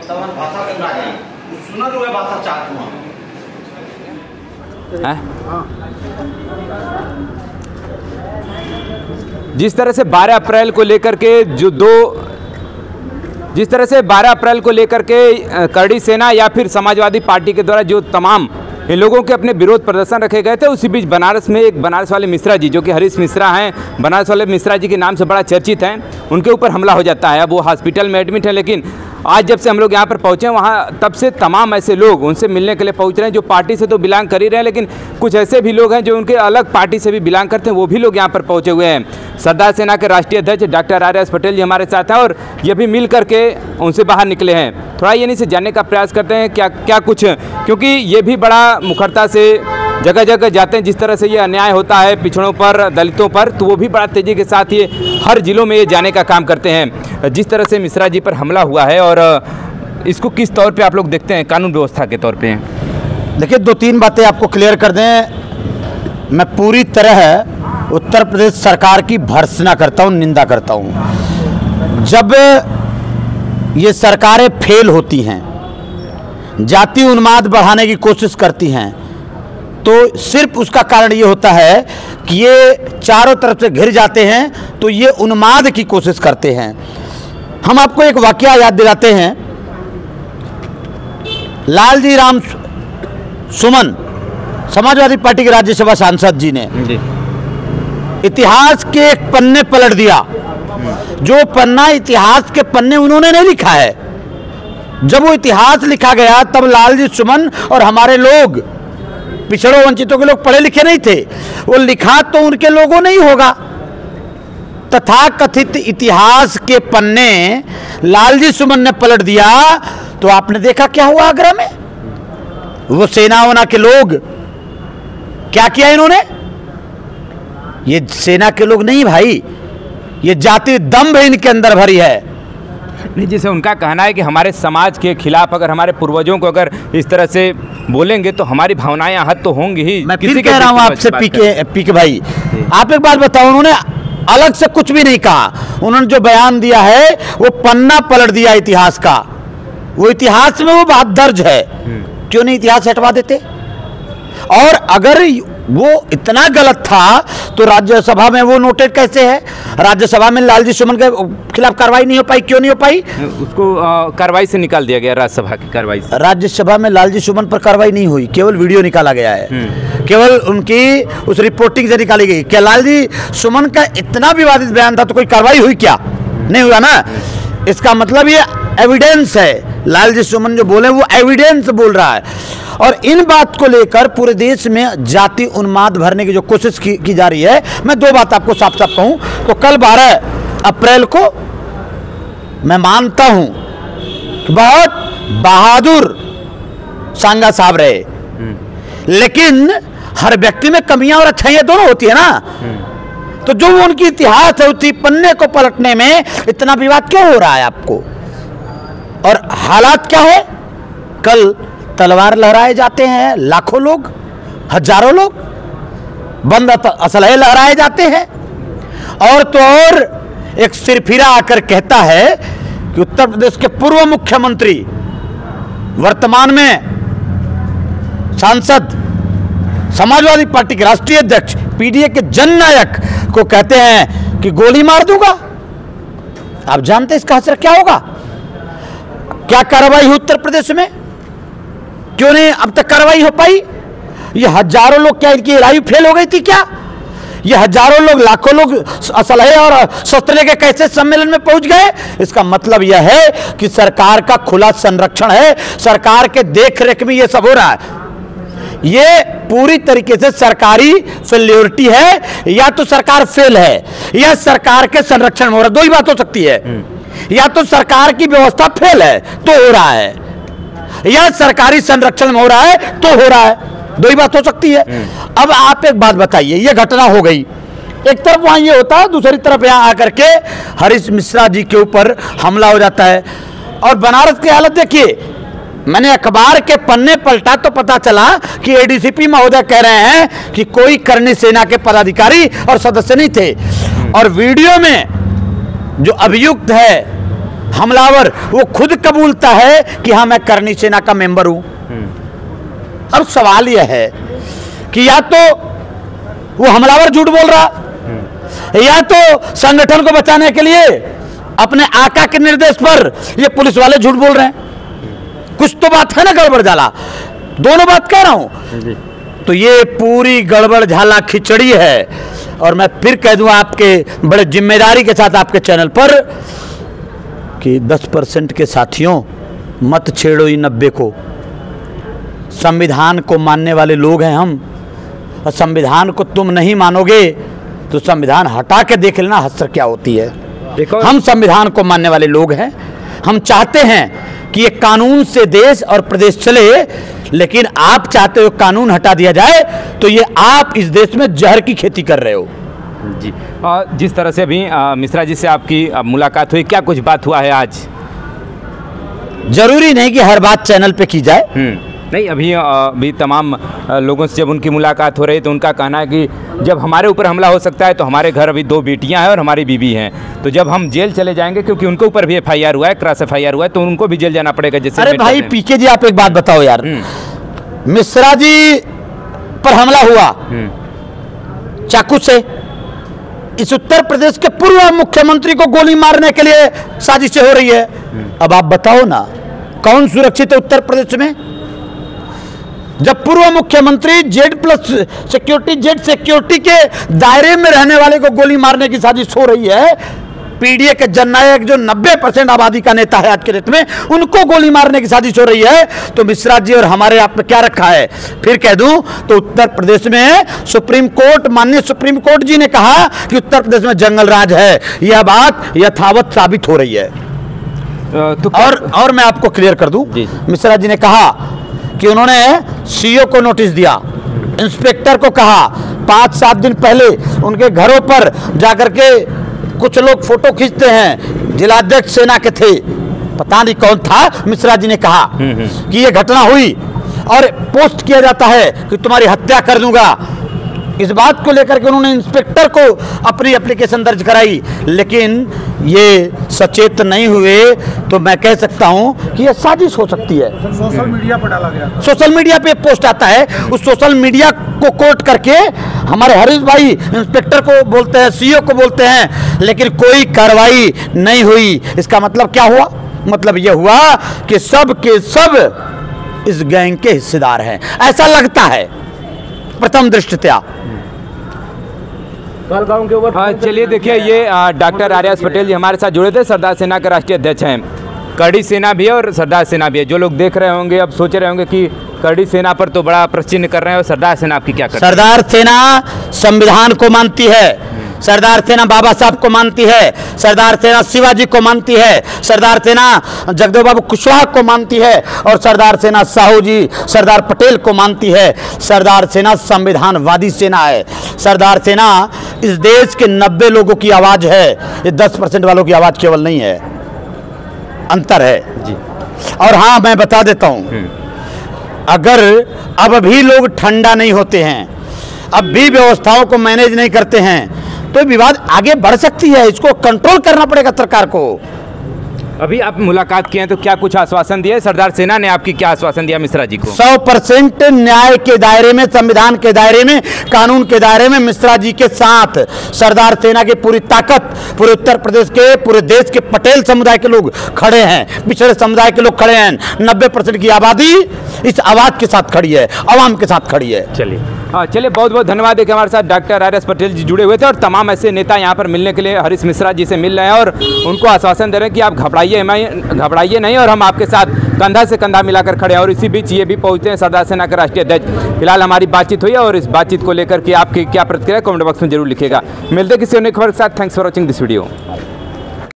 तवन भाषा करना है सुनर हुए भाषा चाहते हैं। जिस तरह से 12 अप्रैल को लेकर के जिस तरह से 12 अप्रैल को लेकर के करड़ी सेना या फिर समाजवादी पार्टी के द्वारा जो तमाम इन लोगों के अपने विरोध प्रदर्शन रखे गए थे, उसी बीच बनारस में एक बनारस वाले मिश्रा जी, जो कि हरीश मिश्रा हैं, बनारस वाले मिश्रा जी के नाम से बड़ा चर्चित हैं, उनके ऊपर हमला हो जाता है। अब वो हॉस्पिटल में एडमिट है, लेकिन आज जब से हम लोग यहाँ पर पहुँचे वहाँ तब से तमाम ऐसे लोग उनसे मिलने के लिए पहुँच रहे हैं जो पार्टी से तो बिलोंग कर ही रहे हैं, लेकिन कुछ ऐसे भी लोग हैं जो उनके अलग पार्टी से भी बिलोंग करते हैं, वो भी लोग यहाँ पर पहुँचे हुए हैं। सरदार सेना के राष्ट्रीय अध्यक्ष डॉक्टर आर एस पटेल जी हमारे साथ हैं और ये भी मिल करके उनसे बाहर निकले हैं। थोड़ा ये नहीं से जानने का प्रयास करते हैं क्या कुछ, क्योंकि ये भी बड़ा मुखरता से जगह जगह जाते हैं। जिस तरह से ये अन्याय होता है पिछड़ों पर, दलितों पर, तो वो भी बड़ा तेज़ी के साथ ये हर जिलों में ये जाने का काम करते हैं। जिस तरह से मिश्रा जी पर हमला हुआ है और इसको किस तौर पे आप लोग देखते हैं कानून व्यवस्था के तौर पे? देखिए, 2-3 बातें आपको क्लियर कर दें। मैं पूरी तरह उत्तर प्रदेश सरकार की भर्त्सना करता हूँ, निंदा करता हूँ। जब ये सरकारें फेल होती हैं, जाति उन्माद बढ़ाने की कोशिश करती हैं, तो सिर्फ उसका कारण ये होता है कि ये चारों तरफ से घिर जाते हैं, तो ये उन्माद की कोशिश करते हैं। हम आपको एक वाकया याद दिलाते हैं। लालजी राम सुमन समाजवादी पार्टी के राज्यसभा सांसद जी ने इतिहास के एक पन्ने पलट दिया। जो पन्ना इतिहास के पन्ने उन्होंने नहीं लिखा है। जब वो इतिहास लिखा गया तब लालजी सुमन और हमारे लोग, पिछड़ों वंचितों के लोग पढ़े लिखे नहीं थे, वो लिखा तो उनके लोगों नहीं होगा। तथाकथित इतिहास के पन्ने लालजी सुमन ने पलट दिया, तो आपने देखा क्या हुआ आगरा में। वो सेना के लोग क्या किया इन्होंने? ये सेना के लोग नहीं भाई, ये जाति दम्भ इनके अंदर भरी है। नहीं, जैसे उनका कहना है कि हमारे समाज के खिलाफ अगर हमारे पूर्वजों को अगर इस तरह से बोलेंगे तो हमारी भावनाएं आहत तो होंगी ही। मैं फिर कह रहा हूं आपसे पीके भाई, आप एक बात बताओ, उन्होंने अलग से कुछ भी नहीं कहा। उन्होंने जो बयान दिया है वो पन्ना पलट दिया इतिहास का। वो इतिहास में वो बात दर्ज है, क्यों नहीं इतिहास हटवा देते? और अगर वो इतना गलत था तो राज्यसभा में वो नोटेड कैसे है? राज्यसभा में लालजी सुमन के खिलाफ कार्रवाई नहीं हो पाई, क्यों नहीं हो पाई? उसको कार्रवाई से निकाल दिया गया, राज्यसभा की कार्रवाई से। राज्यसभा में लालजी सुमन पर कार्रवाई नहीं हुई, केवल वीडियो निकाला गया है, केवल उनकी उस रिपोर्टिंग से निकाली गई। क्या लालजी सुमन का इतना विवादित बयान था तो कोई कार्रवाई हुई क्या? नहीं हुआ ना। इसका मतलब ये एविडेंस है, लालजी सुमन जो बोले वो एविडेंस बोल रहा है। और इन बात को लेकर पूरे देश में जाति उन्माद भरने की जो कोशिश की जा रही है, मैं 2 बात आपको साफ साफ कहूं तो कल 12 अप्रैल को मैं मानता हूं कि बहुत बहादुर सांगा साहब रहे, लेकिन हर व्यक्ति में कमियां और अच्छाइयां दोनों होती है ना। तो जो उनकी इतिहास है उसी पन्ने को पलटने में इतना विवाद क्यों हो रहा है आपको? और हालात क्या है? कल तलवार लहराए जाते हैं लाखों लोग, हजारों लोग, बंद असलहे लहराए जाते हैं, और तो और एक सिरफिरा आकर कहता है कि उत्तर प्रदेश के पूर्व मुख्यमंत्री, वर्तमान में सांसद, समाजवादी पार्टी के राष्ट्रीय अध्यक्ष, पीडीए के जननायक को कहते हैं कि गोली मार दूंगा। आप जानते हैं इसका असर क्या होगा? क्या कार्रवाई हुई उत्तर प्रदेश में? क्यों नहीं अब तक कार्रवाई हो पाई? ये हजारों लोग, क्या इनकी राय फेल हो गई थी क्या? ये हजारों लोग, लाखों लोग असलहे और शस्त्र लेके कैसे सम्मेलन में पहुंच गए? इसका मतलब यह है कि सरकार का खुला संरक्षण है, सरकार के देखरेख में यह सब हो रहा है। ये पूरी तरीके से सरकारी फेल्योरिटी है, या तो सरकार फेल है या सरकार के संरक्षण में हो रहा है। 2 ही बात हो सकती है, या तो सरकार की व्यवस्था फेल है तो हो रहा है, या सरकारी संरक्षण में हो रहा है तो हो रहा है। 2 ही बात हो सकती है। अब आप एक बात बताइए, ये घटना हो गई, एक तरफ वहां ये होता है, दूसरी तरफ यहां आकर के हरीश मिश्रा जी के ऊपर हमला हो जाता है। और बनारस की हालत देखिए, मैंने अखबार के पन्ने पलटा तो पता चला कि एडीसीपी महोदय कह रहे हैं कि कोई करनी सेना के पदाधिकारी और सदस्य नहीं थे। और वीडियो में जो अभियुक्त है हमलावर वो खुद कबूलता है कि हाँ मैं करनी सेना का मेंबर हूं। अब सवाल यह है कि या तो वो हमलावर झूठ बोल रहा, या तो संगठन को बचाने के लिए अपने आका के निर्देश पर ये पुलिस वाले झूठ बोल रहे हैं। कुछ तो बात है ना गड़बड़ झाला, दोनों बात कह रहा हूं। तो ये पूरी गड़बड़ झाला खिचड़ी है। और मैं फिर कह दूं आपके बड़े जिम्मेदारी के साथ आपके चैनल पर कि 10% के साथियों मत छेड़ो इन 90 को। संविधान को मानने वाले लोग हैं हम, और संविधान को तुम नहीं मानोगे तो संविधान हटा के देख लेना हसर क्या होती है। हम संविधान को मानने वाले लोग हैं, हम चाहते हैं कि ये कानून से देश और प्रदेश चले, लेकिन आप चाहते हो कानून हटा दिया जाए तो ये आप इस देश में जहर की खेती कर रहे हो। जी, जिस तरह से अभी मिश्रा जी से आपकी मुलाकात हुई, क्या कुछ बात हुआ है आज? जरूरी नहीं कि हर बात चैनल पे की जाए। नहीं, अभी तमाम लोगों से जब उनकी मुलाकात हो रही तो उनका कहना है कि जब हमारे ऊपर हमला हो सकता है तो हमारे घर अभी 2 बेटियां हैं और हमारी बीवी हैं, तो जब हम जेल चले जाएंगे, क्योंकि उनके ऊपर भी FIR हुआ है, क्रॉस FIR हुआ है, तो उनको भी जेल जाना पड़ेगा। जैसे अरे भाई पीके जी, आप एक बात बताओ यार, मिश्रा जी पर हमला हुआ चाकू से, इस उत्तर प्रदेश के पूर्व मुख्यमंत्री को गोली मारने के लिए साजिशें हो रही है। अब आप बताओ ना, कौन सुरक्षित है उत्तर प्रदेश में? जब पूर्व मुख्यमंत्री Z+ सिक्योरिटी के दायरे में रहने वाले को गोली मारने की साजिश हो रही है, पीडीए के जननायक जो 90% आबादी का नेता है आज के डेट में, उनको गोली मारने की साजिश हो रही है, तो मिश्रा जी और हमारे आप में क्या रखा है? फिर कह दूं तो उत्तर प्रदेश में सुप्रीम कोर्ट, माननीय सुप्रीम कोर्ट जी ने कहा कि उत्तर प्रदेश में जंगल राज है। यह बात यथावत साबित हो रही है। तो और मैं आपको क्लियर कर दूं, मिश्रा जी ने कहा कि उन्होंने सीओ को नोटिस दिया, इंस्पेक्टर को कहा, 5-7 दिन पहले उनके घरों पर जाकर के कुछ लोग फोटो खींचते हैं, जिलाध्यक्ष सेना के थे, पता नहीं कौन था, मिश्रा जी ने कहा कि ये घटना हुई और पोस्ट किया जाता है कि तुम्हारी हत्या कर दूंगा। इस बात को लेकर के उन्होंने इंस्पेक्टर को अपनी एप्लीकेशन दर्ज कराई, लेकिन ये सचेत नहीं हुए, तो मैं कह सकता हूं कि ये साजिश हो सकती है। सोशल मीडिया पर डाला गया, सोशल मीडिया पे पोस्ट आता है, उस सोशल मीडिया को कोट करके हमारे हरीश भाई इंस्पेक्टर को बोलते हैं, सीओ को बोलते हैं, लेकिन कोई कार्रवाई नहीं हुई। इसका मतलब क्या हुआ? मतलब यह हुआ कि सब के सब इस गैंग के हिस्सेदार हैं, ऐसा लगता है प्रथम दृष्टया। के ऊपर चलिए देखिए, ये डॉक्टर आर्यास पटेल जी हमारे साथ जुड़े थे, सरदार सेना के राष्ट्रीय अध्यक्ष हैं। करड़ी सेना भी है और सरदार सेना भी है। जो लोग देख रहे होंगे अब सोच रहे होंगे कि करड़ी सेना पर तो बड़ा प्रश्न कर रहे हैं, और सरदार सेना आपकी क्या कर रही है? सरदार सेना संविधान को मानती है, सरदार सेना बाबा साहब को मानती है, सरदार सेना शिवाजी को मानती है, सरदार सेना जगदेव बाबू कुशवाहा को मानती है, और सरदार सेना साहू जी सरदार पटेल को मानती है। सरदार सेना संविधानवादी सेना है। सरदार सेना इस देश के 90 लोगों की आवाज है, ये 10% वालों की आवाज केवल नहीं है, अंतर है जी। और हाँ, मैं बता देता हूं, अगर अब भी लोग ठंडा नहीं होते हैं, अब भी व्यवस्थाओं को मैनेज नहीं करते हैं, तो विवाद आगे बढ़ सकती है। इसको कंट्रोल करना पड़ेगा सरकार को। अभी आप मुलाकात किए हैं तो क्या कुछ आश्वासन दिया? सरदार सेना ने आपकी क्या आश्वासन दिया मिश्रा जी को? 100% न्याय के दायरे में, संविधान के दायरे में, कानून के दायरे में मिश्रा जी के साथ सरदार सेना की पूरी ताकत पूरे उत्तर प्रदेश के, पूरे देश के पटेल समुदाय के लोग खड़े हैं, पिछड़े समुदाय के लोग खड़े हैं। 90% की आबादी इस आवाज के साथ खड़ी है, आवाम के साथ खड़ी है। चलिए बहुत बहुत धन्यवाद है कि हमारे साथ डॉक्टर आर्यास पटेल जी जुड़े हुए थे, और तमाम ऐसे नेता यहाँ पर मिलने के लिए हरीश मिश्रा जी से मिल रहे हैं और उनको आश्वासन दे रहे हैं कि आप घबराइए नहीं, और हम आपके साथ कंधा से कंधा मिलाकर खड़े हैं। और इसी बीच ये भी पहुँचते हैं सरदार सेना के राष्ट्रीय अध्यक्ष। फिलहाल हमारी बातचीत हुई है, और इस बातचीत को लेकर के आपकी क्या प्रतिक्रिया कमेंट बॉक्स में जरूर लिखेगा। मिलते किसी अन्य खबर के साथ। Thanks for watching this video.